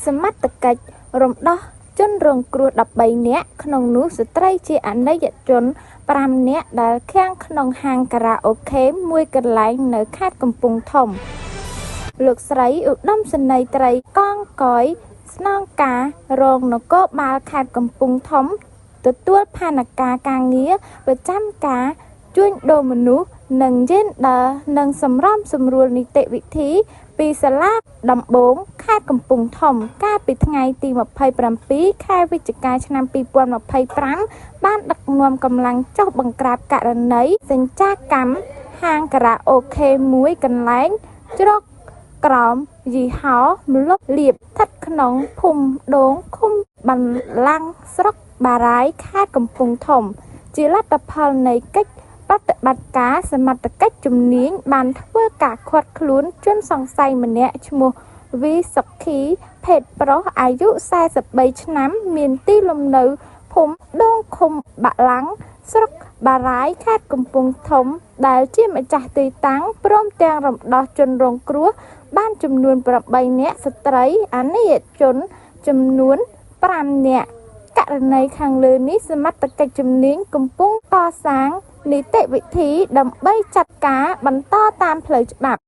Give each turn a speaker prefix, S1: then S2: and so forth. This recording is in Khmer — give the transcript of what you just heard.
S1: សមត្ថកិច្ចរំដោះជនរងគ្រោះ13នាក់ក្នុងនោះស្ត្រីជាអនិច្ចជន5នាក់ដែលឃាំងក្នុងហាងការ៉ាអូខេមួយកន្លែងនៅខេត្តកំពង់ធំលោកស្រីឧត្តមសេនីយ៍ត្រីកងកយស្នងការរងនគរបាលខេត្តកំពង់ធំទទួលផែនការការងារប្រចាំការជួញដូរមនុស្សនិងយេនឌ័រនិងសម្រួលនីតិវិធីពីសាលាដំបងខេត្តកំពង់ធំកាលពីថ្ងៃទី27ខែវិច្ឆិកាឆ្នាំ2025បានដឹកនាំកម្លាំងចុះបង្ក្រាបករណីសញ្ចាកម្មហាងការ៉ាអូខេមួយកន្លែងជ្រកក្រោមយីហោម្លប់លៀបស្ថិតក្នុងភូមិដូងឃុំបន្លាំងស្រុកបារាយណ៍ខេត្តកំពង់ធំជាលទ្ធផលនៃកិច្ចប្រតិបត្តិការសមត្ថកិច្ចជំនាញបានធ្វើការឃាត់ខ្លួនជនសង្ស័យម្នាក់ឈ្មោះវីសុខីភេទប្រុសអាយុ43ឆ្នាំមានទីលំនៅភូមិដូងឃុំបាឡាំងស្រុកបារាយណ៍ខេត្តកំពង់ធំដែលជាម្ចាស់ទីតាំងព្រមទាំងរំដោះជនរងគ្រោះបានចំនួន8នាក់ស្ត្រីអនិច្ចជនចំនួន5នាក់ករណីខាងលើនេះសមត្ថកិច្ចជំនាញកំពុងកសាងនីតិវិធីដើម្បីចាត់ការបន្តតាមផ្លូវច្បាប់